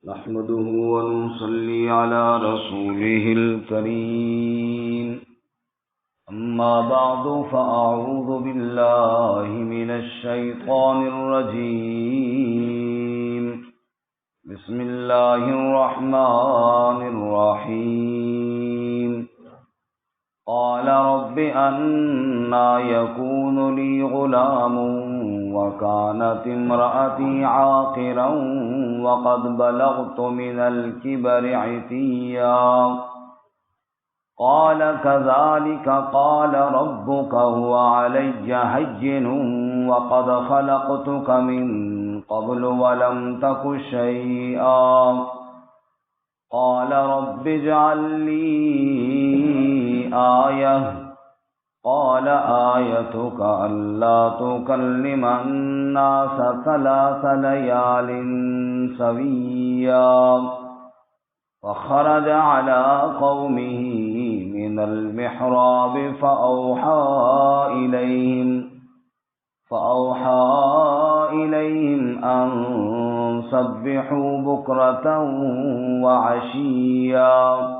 نحمده ونصلي على رسوله الكريم أما بعد فأعوذ بالله من الشيطان الرجيم بسم الله الرحمن الرحيم قال رب أنى يكون لي غلام وكانت امرأتي عاقرا وقد بلغت من الكبر عتيا قال كذلك قال ربك هو علي هين وقد خلقتك من قبل ولم تك شيئا قال رب اجعل لي آية قال آيتك ألا تكلم الناس 3 ليال سويا فخرج على قومه من المحراب فأوحى إليهم أن سبحوا بكرة وعشيا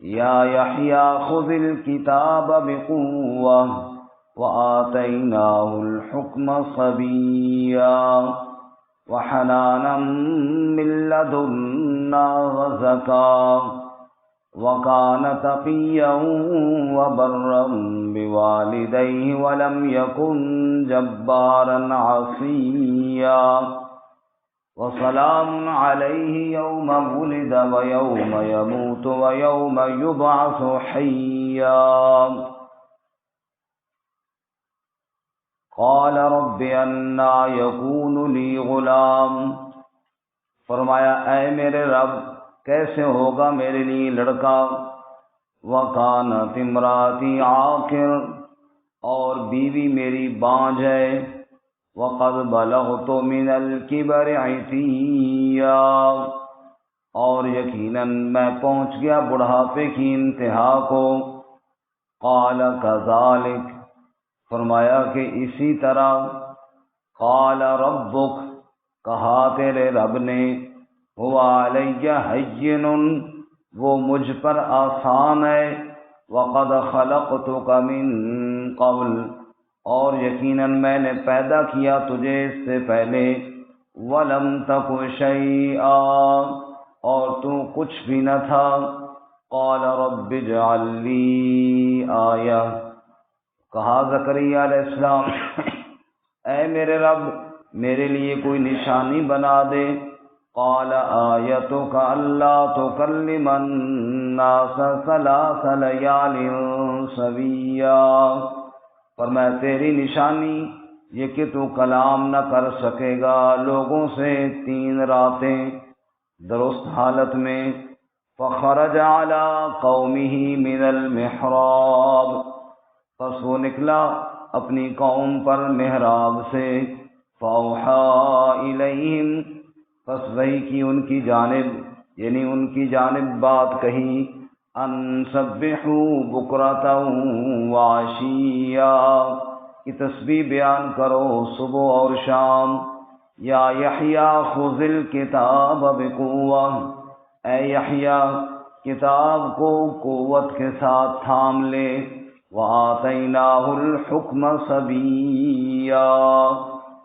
يا يحيى خذ الكتاب بقوة وآتيناه الحكم صبيا وحنانا من لدنا وزكاة وكان تقيا وبرا بوالديه ولم يكن جبارا عصيا وسلام عليه يوم ولد ويوم يموت ويوم يبعث حيا قال رب أنى يكون لي غلام فرمایا اے میرے رب کیسے ہوگا میرے لیے لڑکا وَكَانَتِ امْرَأَتِي عَاقِرٌ اور بیوی میری بانجھ ہے وَقَدْ بَلَغْتُ مِنَ الْكِبَرِ عِتِيًّا اور یقیناً میں پہنچ گیا بڑھاپے کی انتہا کو قَالَ كَذَلِكَ فرمایا کہ اسی طرح قَالَ رَبُّكَ کہا تیرے رب نے هُوَ عَلَيَّ هَيِّنٌ وہ مجھ پر آسان ہے وَقَدْ خَلَقْتُكَ مِن قَبْلُ اور یقیناً میں نے پیدا کیا تجھے اس سے پہلے وَلَمْ تَكُ شَيْئًا اور تو کچھ بھی نہ تھا قَالَ رَبِّ اجْعَل لِّي آیَةً کہا زکریا علیہ السلام اے میرے رب میرے لیے کوئی نشانی بنا دے قَالَ آیَتُكَ أَلَّا تُكَلِّمَ النَّاسَ 3 لَيَالٍ سَوِيًّا فرمایا تیری نشانی یہ کہ تو کلام نہ کر سکے گا لوگوں سے 3 راتیں درست حالت میں فخرج على قومه من المحراب پس وہ نکلا اپنی قوم پر محراب سے فاوحى الیہم پس وحی کی ان کی جانب یعنی ان کی جانب بات کہی ان سبحوا بکرۃ وعشیا کی تسبیح بیان کرو صبح اور شام یا یحییٰ خذ الکتاب بقوہ اے یحییٰ کتاب کو قوت کے ساتھ تھام لے وآتیناہ الحکم صبیا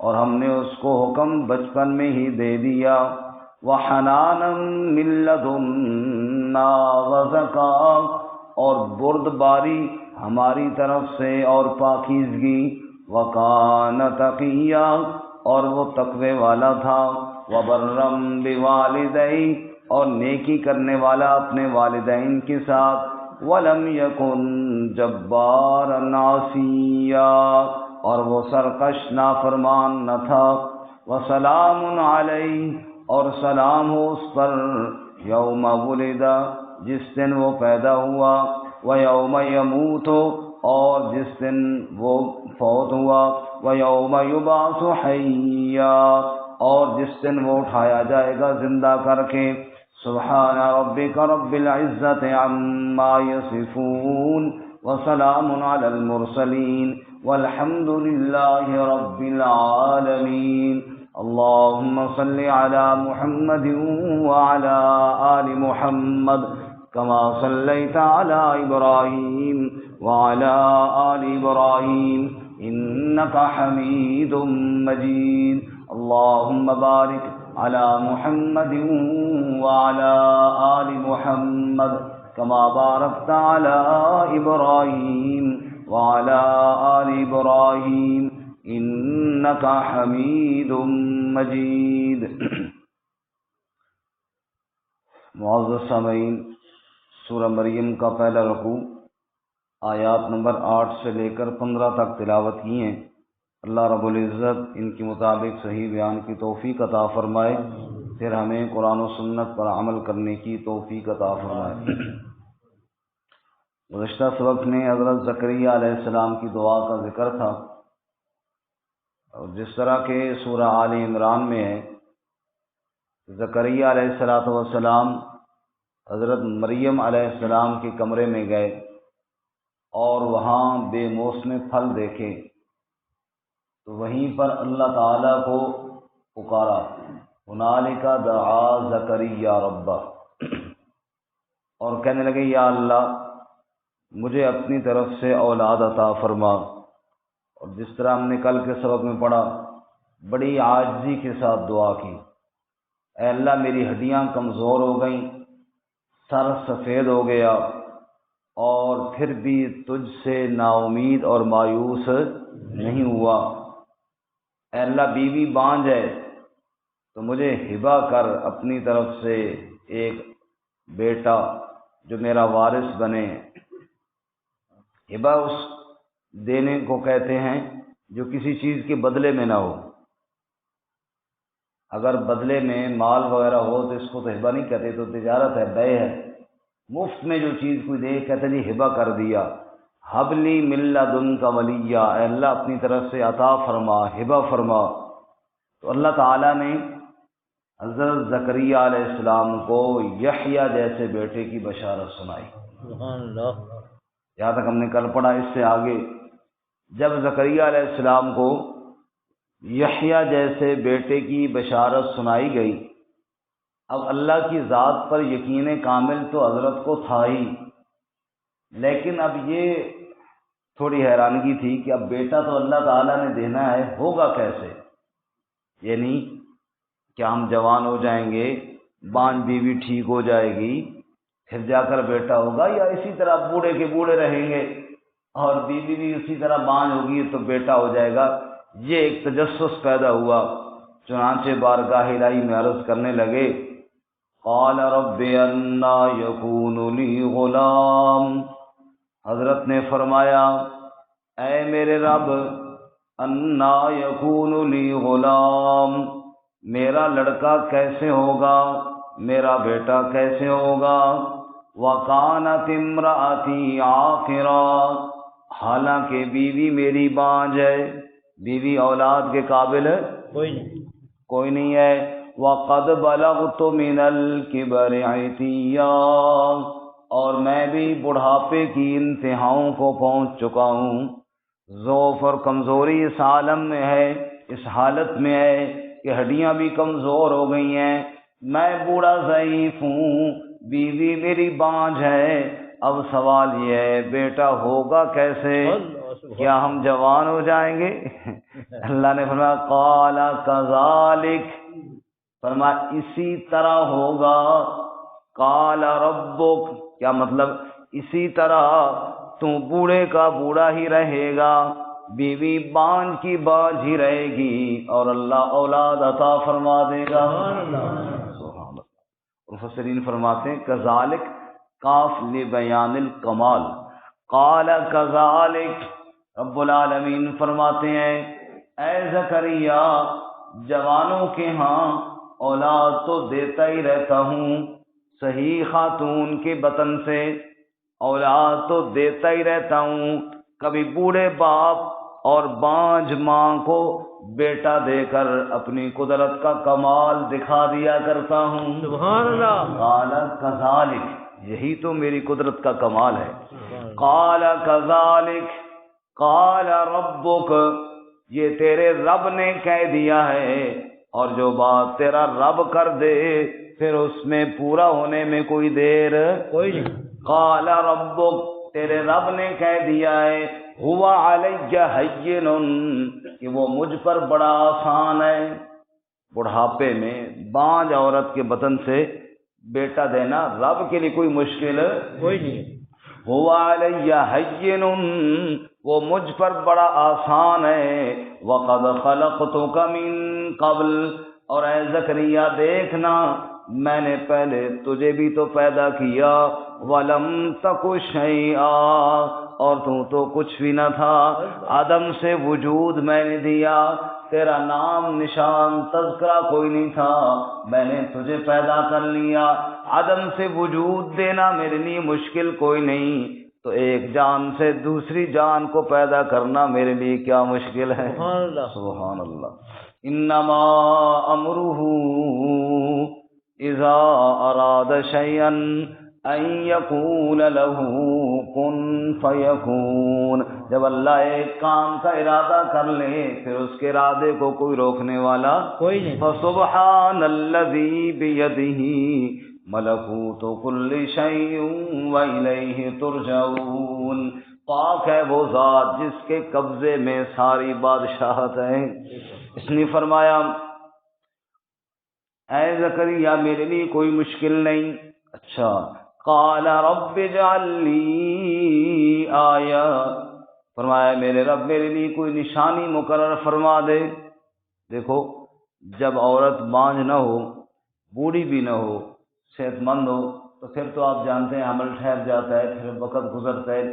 اور ہم نے اس کو حکم بچپن میں ہی دے دیا وحنانا من لدنا وزکاة اور بردباری ہماری طرف سے اور پاکیزگی وکان تقیا اور وہ تقوی والا تھا وبرم بوالدی اور نیکی کرنے والا اپنے والدین کے ساتھ ولم یکن جبارا عصیا اور وہ سرکش نافرمان نہ تھا وسلام علیہ اور سلام ہو اس پر یوم ولد جس دن وہ پیدا ہوا ویوم یموت اور جس دن وہ فوت ہوا ویوم یبعث حیا اور جس دن وہ اٹھایا جائے گا زندہ کر کے سبحان ربک رب العزت عما یصفون وسلام علی المرسلین والحمد للہ رب العالمین اللهم صل على محمد وعلى آل محمد كما صليت على إبراهيم وعلى آل إبراهيم إنك حميد مجيد اللهم بارك على محمد وعلى آل محمد كما باركت على إبراهيم وعلى آل إبراهيم إنك حميد مجيد۔ معزز سامعین، سورہ مریم کا پہلا رکوع آیات نمبر 8 سے لے کر 15 تک تلاوت کی ہیں۔ اللہ رب العزت ان کے مطابق صحیح بیان کی توفیق عطا فرمائے، پھر ہمیں قرآن و سنت پر عمل کرنے کی توفیق عطا فرمائے۔ گزشتہ سبق میں حضرت زکریا علیہ السلام کی دعا کا ذکر تھا، اور جس طرح کہ سورہ آل عمران میں ہے، زکریا علیہ السلام حضرت مریم علیہ السلام کے کمرے میں گئے اور وہاں بے موسم پھل دیکھے، تو وہیں پر اللہ تعالیٰ کو پکارا، ہنالک دعا زکریا ربہ، اور کہنے لگے یا اللہ مجھے اپنی طرف سے اولاد عطا فرما۔ اور جس طرح ہم نے کل کے سبق میں پڑھا، بڑی عاجزی کے ساتھ دعا کی، اے اللہ میری ہڈیاں کمزور ہو گئیں، سر سفید ہو گیا، اور پھر بھی تجھ سے نا امید اور مایوس نہیں ہوا۔ اے اللہ بیوی بانجھ ہے تو مجھے ہبہ کر اپنی طرف سے ایک بیٹا جو میرا وارث بنے۔ ہبہ اس دینے کو کہتے ہیں جو کسی چیز کے بدلے میں نہ ہو۔ اگر بدلے میں مال وغیرہ ہو تو اس کو تو ہبہ نہیں کہتے، تو تجارت ہے، بے ہے۔ مفت میں جو چیز کوئی دے کہتے جی ہبہ کر دیا۔ حبلی من لدنک ولیہ، اے اللہ اپنی طرف سے عطا فرما، ہبہ فرما۔ تو اللہ تعالیٰ نے حضرت زکریا علیہ السلام کو یحییٰ جیسے بیٹے کی بشارت سنائی۔ سبحان اللہ۔ یہاں تک ہم نے کل پڑھا۔ اس سے آگے جب زکریا علیہ السلام کو یحییٰ جیسے بیٹے کی بشارت سنائی گئی، اب اللہ کی ذات پر یقین کامل تو حضرت کو تھا ہی، لیکن اب یہ تھوڑی حیرانگی تھی کہ اب بیٹا تو اللہ تعالیٰ نے دینا ہے، ہوگا کیسے؟ یعنی کیا ہم جوان ہو جائیں گے، بانجھ بیوی ٹھیک ہو جائے گی، پھر جا کر بیٹا ہوگا، یا اسی طرح بوڑھے کے بوڑھے رہیں گے اور بیوی بھی اسی طرح بانجھ ہوگی تو بیٹا ہو جائے گا؟ یہ ایک تجسس پیدا ہوا۔ چنانچہ بارگاہ الہی میں عرض کرنے لگے، قال رب انا یکون لی غلام، حضرت نے فرمایا اے میرے رب، انا یکون لی غلام، میرا لڑکا کیسے ہوگا، میرا بیٹا کیسے ہوگا؟ وَكَانَتِ امْرَأَتِي عَاقِرًا، حالانکہ بیوی میری بانجھ ہے، بیوی اولاد کے قابل کوئی نہیں ہے۔ وَقَدْ بَلَغْتُ مِنَ الْكِبَرِ عِتِيًّا، اور میں بھی بڑھاپے کی انتہاؤں کو پہنچ چکا ہوں۔ ضعف اور کمزوری اس عالم میں ہے، اس حالت میں ہے کہ ہڈیاں بھی کمزور ہو گئی ہیں، میں بوڑھا ضعیف ہوں، بیوی میری بانجھ ہے۔ اب سوال یہ ہے بیٹا ہوگا کیسے؟ کیا ہم جوان ہو جائیں گے؟ اللہ نے فرمایا قال کذالک، فرمایا اسی طرح ہوگا۔ قال ربک، کیا مطلب؟ اسی طرح تو بوڑھے کا بوڑھا ہی رہے گا، بیوی بانجھ کی بانجھ ہی رہے گی، اور اللہ اولاد عطا فرما دے گا۔ مفسرین فرماتے ہیں کذالک کاف لبیان الکمال، قال کذالک، رب العالمین فرماتے ہیں اے زکریا، جوانوں کے ہاں اولاد تو دیتا ہی رہتا ہوں، صحیح خاتون کے بطن سے اولاد تو دیتا ہی رہتا ہوں، کبھی بوڑھے باپ اور بانجھ ماں کو بیٹا دے کر اپنی قدرت کا کمال دکھا دیا کرتا ہوں۔ سبحان اللہ۔ قال کذالک، یہی تو میری قدرت کا کمال ہے۔ قال کذالک قال ربک، یہ تیرے رب نے کہہ دیا ہے، اور جو بات تیرا رب کر دے پھر اس میں پورا ہونے میں کوئی دیر کوئی نہیں. قال ربک تیرے رب نے کہہ دیا ہے ہوا علی ہین کہ وہ مجھ پر بڑا آسان ہے. بڑھاپے میں بانج عورت کے بطن سے بیٹا دینا رب کے لیے کوئی مشکل کوئی نہیں. ہوا علی ہین وہ مجھ پر بڑا آسان ہے. وقد خلقتک من قبل اور اے زکریا دیکھنا میں نے پہلے تجھے بھی تو پیدا کیا. ولم تک شیئا اور تو کچھ بھی نہ تھا. عدم سے وجود میں نے دیا. تیرا نام نشان تذکرہ کوئی نہیں تھا میں نے تجھے پیدا کر لیا. عدم سے وجود دینا میرے لیے مشکل کوئی نہیں تو ایک جان سے دوسری جان کو پیدا کرنا میرے لیے کیا مشکل ہے. سبحان اللہ. سبحان اللہ. انما امرہ اذا اراد شیئا ان یقول له کن فیکون. جب اللہ ایک کام کا ارادہ کر لے پھر اس کے ارادے کو کوئی روکنے والا کوئی نہیں. فسبحان الذی بیدہ ملکوت کل شیء والیہ ترجعون. پاک ہے وہ ذات جس کے قبضے میں ساری بادشاہت ہے. اس نے فرمایا اے زکریا میرے لیے کوئی مشکل نہیں. اچھا قال رب اجعل لی آیہ فرمایا میرے رب میرے لیے کوئی نشانی مقرر فرما دے. دیکھو جب عورت بانجھ نہ ہو بوڑھی بھی نہ ہو صحت مند ہو تو پھر تو آپ جانتے ہیں حمل ٹھہر جاتا ہے پھر وقت گزرتا ہے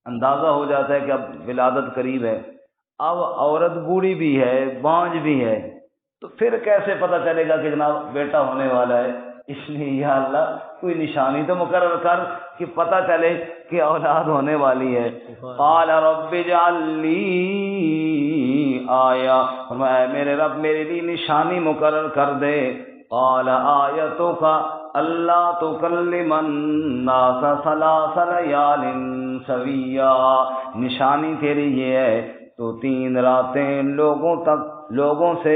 اندازہ ہو جاتا ہے کہ اب ولادت قریب ہے. اب عورت بوڑھی بھی ہے بانجھ بھی ہے تو پھر کیسے پتہ چلے گا کہ جناب بیٹا ہونے والا ہے. اس لیے یا اللہ کوئی نشانی تو مقرر کر کہ پتہ چلے کہ اولاد ہونے والی ہے. قال رب اجعل لی آیہ فرمایا میرے رب میرے لیے نشانی مقرر کر دے. قال آیتک اللہ تکلم الناس ثلاث لیال سویا. نشانی تیری یہ ہے تو 3 راتیں لوگوں سے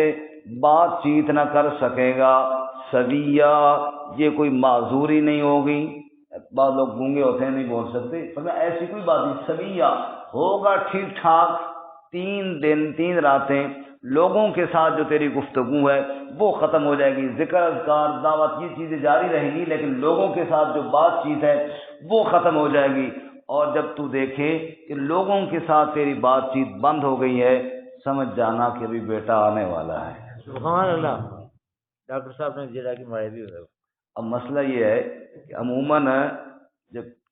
بات چیت نہ کر سکے گا. سویا یہ کوئی معذوری نہیں ہوگی. بعض لوگ گونگے ہوتے ہیں نہیں بول سکتے ایسی کوئی بات نہیں. سویا ہوگا ٹھیک ٹھاک. 3 دن 3 راتیں لوگوں کے ساتھ جو تیری گفتگو ہے وہ ختم ہو جائے گی. ذکر اذکار دعوت یہ چیزیں جاری رہیں گی لیکن لوگوں کے ساتھ جو بات چیت ہے وہ ختم ہو جائے گی. اور جب تو دیکھے کہ لوگوں کے ساتھ تیری بات چیت بند ہو گئی ہے سمجھ جانا کہ ابھی بیٹا آنے والا ہے. سبحان اللہ. ڈاکٹر صاحب نے جرا کی مارے بھی ہوگا. اب مسئلہ یہ ہے کہ عموماً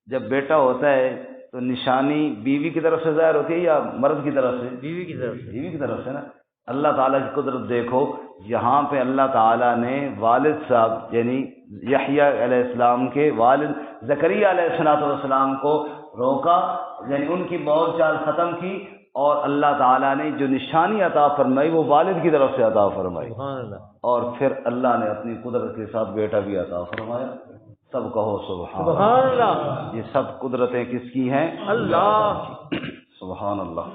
جب بیٹا ہوتا ہے تو نشانی بیوی کی طرف سے ظاہر ہوتی ہے یا مرد کی طرف سے؟ بیوی کی طرف سے. بیوی کی طرف سے نا. اللہ تعالیٰ کی قدرت دیکھو یہاں پہ اللہ تعالیٰ نے والد صاحب یعنی یحییٰ علیہ السلام کے والد زکریا علیہ السلام کو روکا یعنی ان کی بول چال ختم کی اور اللہ تعالیٰ نے جو نشانی عطا فرمائی وہ والد کی طرف سے عطا فرمائی. سبحان اللہ. اور پھر اللہ نے اپنی قدرت کے ساتھ بیٹا بھی عطا فرمایا. سب کہو سبحان اللہ. یہ سب قدرتیں کس کی ہیں؟ اللہ. سبحان اللہ.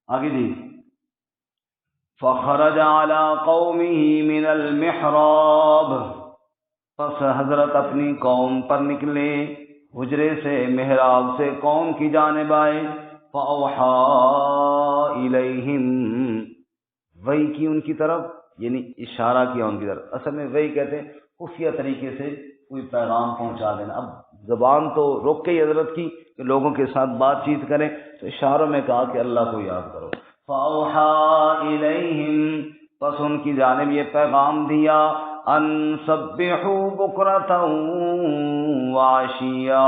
آگے جی فخرج على قومه من المحراب پس حضرت اپنی قوم پر نکلے حجرے سے محراب سے قوم کی جانب آئے. فأوحى إليهم وحی کی ان کی طرف یعنی اشارہ کیا ان کی طرف. اصل میں وحی کہتے ہیں خفیہ طریقے سے کوئی پیغام پہنچا دینا. اب زبان تو روک کے حضرت کی کہ لوگوں کے ساتھ بات چیت کریں تو اشاروں میں کہا کہ اللہ کو یاد کرو. فأوحى إليهم پس ان کی جانب یہ پیغام دیا ان سبحوا بکرة وعشیا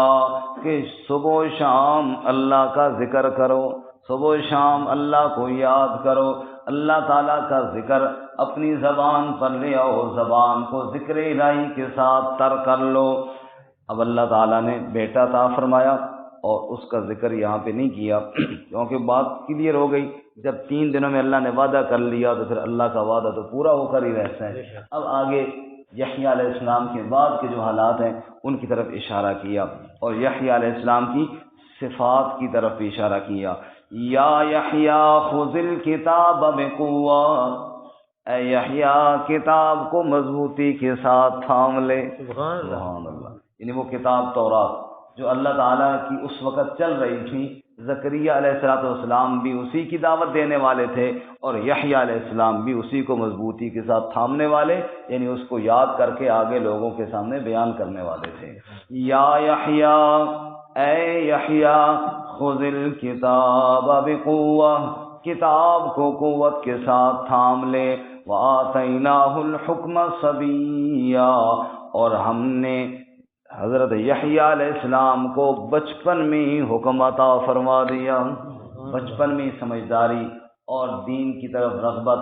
کہ صبح و شام اللہ کا ذکر کرو. صبح و شام اللہ کو یاد کرو. اللہ تعالیٰ کا ذکر اپنی زبان پر لے آؤ. زبان کو ذکر الہی کے ساتھ تر کر لو. اب اللہ تعالیٰ نے بیٹا عطا فرمایا اور اس کا ذکر یہاں پہ نہیں کیا کیونکہ بات کلیئر ہو گئی. جب 3 دنوں میں اللہ نے وعدہ کر لیا تو پھر اللہ کا وعدہ تو پورا ہو کر ہی رہتا ہے. اب آگے یحییٰ علیہ السلام کے بعد کے جو حالات ہیں ان کی طرف اشارہ کیا اور یحییٰ علیہ السلام کی صفات کی طرف بھی اشارہ کیا. یا یحییٰ خذ الکتاب بقوہ اے یحییٰ کتاب کو مضبوطی کے ساتھ تھام لے۔ سبحان اللہ۔ سبحان اللہ۔ یعنی وہ کتاب تورات جو اللہ تعالیٰ کی اس وقت چل رہی تھی، زکریا علیہ السلام بھی اسی کی دعوت دینے والے تھے اور یحییٰ علیہ السلام بھی اسی کو مضبوطی کے ساتھ تھامنے والے، یعنی اس کو یاد کر کے آگے لوگوں کے سامنے بیان کرنے والے تھے۔ یا یحییٰ، اے یحییٰ، خذ الکتاب بقوہ، کتاب کو قوت کے ساتھ تھام لے، وآتیناہ الحکم صبیا، اور ہم نے حضرت یحییٰ علیہ السلام کو بچپن میں ہی حکم عطا فرما دیا، بچپن میں سمجھداری اور دین کی طرف رغبت،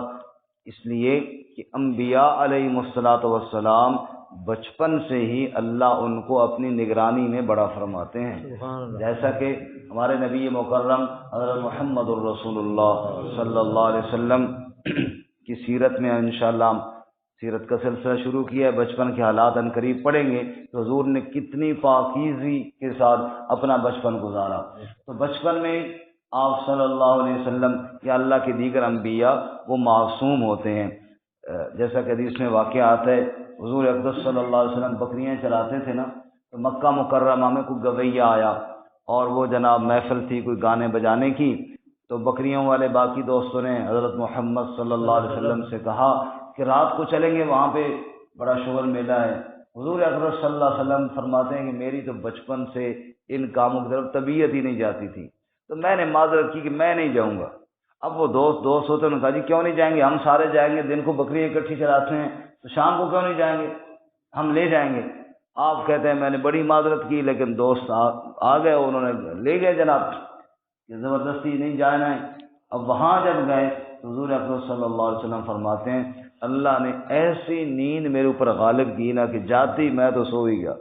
اس لیے کہ انبیاء علیہ السلام بچپن سے ہی اللہ ان کو اپنی نگرانی میں بڑا فرماتے ہیں، جیسا کہ ہمارے نبی مکرم حضرت محمد الرسول اللہ صلی اللہ علیہ وسلم کی سیرت میں انشاءاللہ سیرت کا سلسلہ شروع کیا ہے، بچپن کے حالات ان قریب پڑھیں گے تو حضور نے کتنی پاکیزی کے ساتھ اپنا بچپن گزارا۔ تو بچپن میں آپ صلی اللہ علیہ وسلم یا اللہ کے دیگر انبیاء وہ معصوم ہوتے ہیں، جیسا کہ حدیث میں واقعہ آتا ہے، حضور اقدس صلی اللہ علیہ وسلم بکریاں چراتے تھے نا، تو مکہ مکرمہ میں کوئی گویہ آیا اور وہ جناب محفل تھی کوئی گانے بجانے کی، تو بکریوں والے باقی دوستوں نے حضرت محمد صلی اللہ علیہ وسلم سے کہا کہ رات کو چلیں گے، وہاں پہ بڑا شغل میلہ ہے۔ حضور اکرم صلی اللہ علیہ وسلم فرماتے ہیں کہ میری تو بچپن سے ان کاموں کی طرف طبیعت ہی نہیں جاتی تھی، تو میں نے معذرت کی کہ میں نہیں جاؤں گا۔ اب وہ دوست ہوتے انہوں نے کہا جی کیوں نہیں جائیں گے، ہم سارے جائیں گے، دن کو بکریاں اکٹھی چلاتے ہیں تو شام کو کیوں نہیں جائیں گے، ہم لے جائیں گے۔ آپ کہتے ہیں میں نے بڑی معذرت کی، لیکن دوست آ گئے، انہوں نے لے گئے جناب، کہ زبردستی نہیں جانا ہے۔ اب وہاں جب گئے تو حضور اکرم صلی اللہ علیہ وسلم فرماتے ہیں اللہ نے ایسی نیند میرے اوپر غالب کی نا کہ جاتی میں تو سو ہی گیا،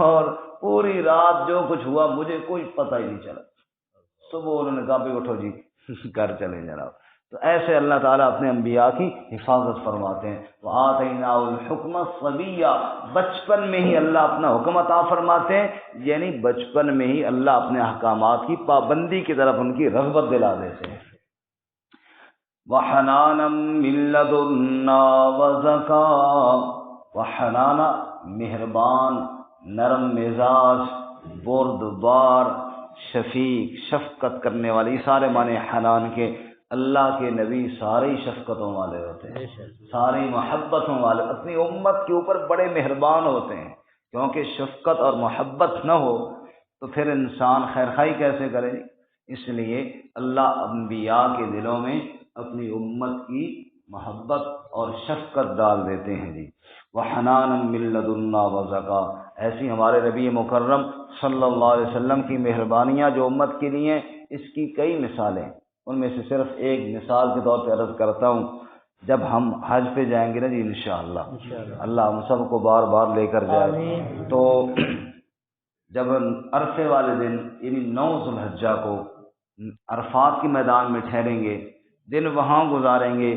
اور پوری رات جو کچھ ہوا مجھے کوئی پتہ ہی نہیں چلا۔ صبح انہوں نے کہا بھی اٹھو جی گھر چلیں جناب۔ تو ایسے اللہ تعالیٰ اپنے انبیاء کی حفاظت فرماتے ہیں۔ وَآتَيْنَاهُ الْحُكْمَ صَبِيًّا، بچپن میں ہی اللہ اپنا حکم عطا فرماتے ہیں، یعنی بچپن میں ہی اللہ اپنے احکامات کی پابندی کی طرف ان کی رغبت دلا دیتے ہیں۔ وَحَنَانًا مِّن لَّدُنَّا وَزَكَاةً، وَحَنَانًا مہربان، نرم مزاج، بردبار، شفیق شفقت کرنے والے، یہ سارے معنی حنان کے۔ اللہ کے نبی سارے ہی شفقتوں والے ہوتے ہیں، سارے محبتوں والے، اپنی امت کے اوپر بڑے مہربان ہوتے ہیں، کیونکہ شفقت اور محبت نہ ہو تو پھر انسان خیرخواہی کیسے کرے۔ اس لیے اللہ انبیاء کے دلوں میں اپنی امت کی محبت اور شفقت ڈال دیتے ہیں جی۔ وَحَنَانًا مِّن لَّدُنَّا وَزَكَاةً، ایسی ہمارے نبی مکرم صلی اللہ علیہ وسلم کی مہربانیاں جو امت کے لیے، اس کی کئی مثالیں، ان میں سے صرف ایک مثال کے طور پہ عرض کرتا ہوں۔ جب ہم حج پہ جائیں گے نا جی انشاءاللہ، اللہ ہم سب کو بار بار لے کر جائے، تو جب عرفے والے دن یعنی 9 ذو الحجہ کو عرفات کے میدان میں ٹھہریں گے، دن وہاں گزاریں گے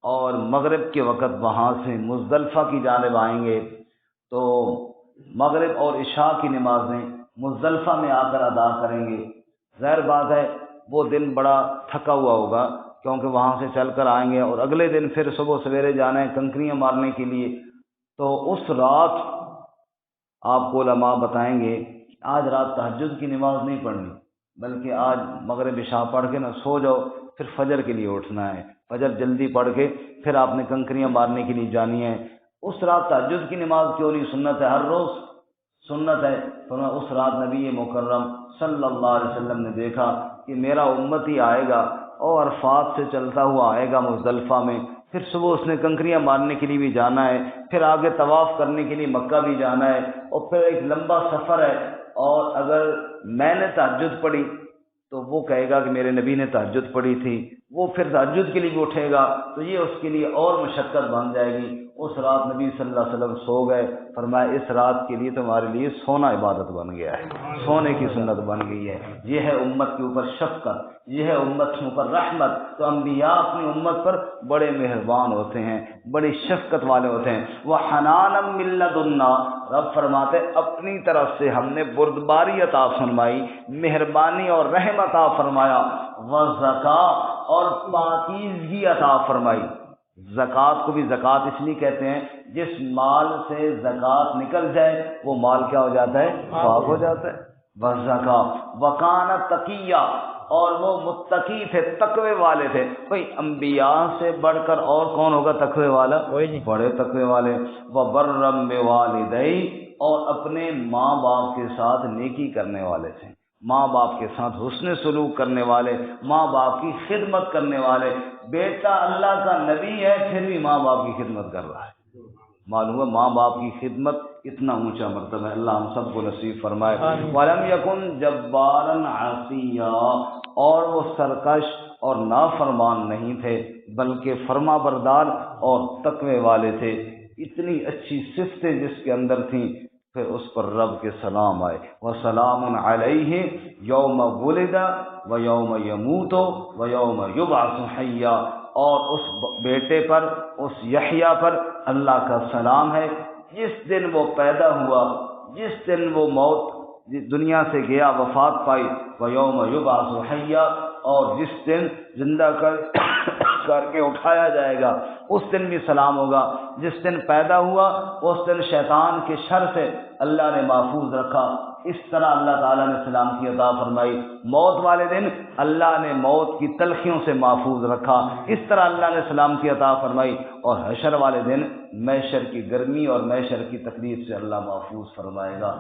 اور مغرب کے وقت وہاں سے مزدلفہ کی جانب آئیں گے، تو مغرب اور عشاء کی نمازیں مزدلفہ میں آ کر ادا کریں گے۔ ظاہر بات ہے وہ دن بڑا تھکا ہوا ہوگا، کیونکہ وہاں سے چل کر آئیں گے اور اگلے دن پھر صبح سویرے جانا ہے کنکریاں مارنے کے لیے۔ تو اس رات آپ کو علماء بتائیں گے آج رات تہجد کی نماز نہیں پڑھنی، بلکہ آج مغرب عشاء پڑھ کے نہ سو جاؤ، پھر فجر کے لیے اٹھنا ہے، فجر جلدی پڑھ کے پھر آپ نے کنکریاں مارنے کے لیے جانی ہے۔ اس رات تہجد کی نماز کیوں نہیں، سنت ہے، ہر روز سنت ہے۔ تو اس رات نبی مکرم صلی اللہ علیہ وسلم نے دیکھا کہ میرا امتی آئے گا اور عرفات سے چلتا ہوا آئے گا مزدلفہ میں، پھر صبح اس نے کنکریاں مارنے کے لیے بھی جانا ہے، پھر آگے طواف کرنے کے لیے مکہ بھی جانا ہے، اور پھر ایک لمبا سفر ہے، اور اگر میں نے تہجد پڑھی تو وہ کہے گا کہ میرے نبی نے تہجد پڑھی تھی، وہ پھر تہجد کے لیے بھی اٹھے گا، تو یہ اس کے لیے اور مشقت بن جائے گی۔ اس رات نبی صلی اللہ علیہ وسلم سو گئے، فرمایا اس رات کے لیے تمہارے لیے سونا عبادت بن گیا ہے، سونے کی سنت بن گئی ہے۔ یہ ہے امت کے اوپر شفقت، یہ ہے امت کے اوپر رحمت۔ تو انبیاء اپنی امت پر بڑے مہربان ہوتے ہیں، بڑی شفقت والے ہوتے ہیں۔ وَحَنَانًا مِّن لَّدُنَّا، رب فرماتے اپنی طرف سے ہم نے بردباری عطا فرمائی، مہربانی اور رحم عطا فرمایا، وَزَكَاةً، اور پاکیزگی عطا فرمائی۔ زکوٰۃ کو بھی زکوٰۃ اس لیے کہتے ہیں جس مال سے زکوٰۃ نکل جائے وہ مال کیا ہو جاتا ہے؟ پاک ہو جاتا ہے۔ وَزَكَاةٌ وَكَانَ تَقِيًّا، اور وہ متقی تھے، تقوی والے تھے۔ بھئی انبیاء سے بڑھ کر اور کون ہوگا تقوی والا؟ کوئی نہیں۔ بڑے تقوی والے۔ وَبَرًّا بِوَالِدَيْهِ، اور اپنے ماں باپ کے ساتھ نیکی کرنے والے تھے، ماں باپ کے ساتھ حسن سلوک کرنے والے، ماں باپ کی خدمت کرنے والے۔ بیٹا اللہ کا نبی ہے پھر بھی ماں باپ کی خدمت کر رہا ہے۔ معلوم ہے ماں باپ کی خدمت اتنا اونچا مرتبہ ہے، اللہ ہم سب کو نصیب فرمائے۔ وَلَمْ يَكُنْ جَبَّارًا عَصِيًّا، اور وہ سرکش اور نافرمان نہیں تھے بلکہ فرما بردار اور تقوی والے تھے۔ اتنی اچھی صفتیں جس کے اندر تھیں، پھر اس پر رب کے سلام آئے۔ وَسَلَامٌ عَلَيْهِ يَوْمَ وُلِدَ وَيَوْمَ يَمُوتُ وَيَوْمَ يُبْعَثُ حَيًّا، اور اس بیٹے پر، اس یحییٰ پر اللہ کا سلام ہے، جس دن وہ پیدا ہوا، جس دن وہ موت دنیا سے گیا، وفات پائی، وَيَوْمَ يُبْعَثُ حَيًّا، اور جس دن زندہ کر کے اٹھایا جائے گا اس دن بھی سلام ہوگا۔ جس دن پیدا ہوا اس دن شیطان کے شر سے اللہ نے محفوظ رکھا، اس طرح اللہ تعالیٰ نے سلامتی عطا فرمائی۔ موت والے دن اللہ نے موت کی تلخیوں سے محفوظ رکھا، اس طرح اللہ نے سلامتی عطا فرمائی۔ اور حشر والے دن محشر کی گرمی اور محشر کی تکلیف سے اللہ محفوظ فرمائے گا۔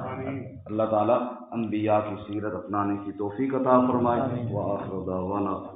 اللہ تعالیٰ انبیاء کی سیرت اپنانے کی توفیق عطا فرمائے۔ وآخر دعوانا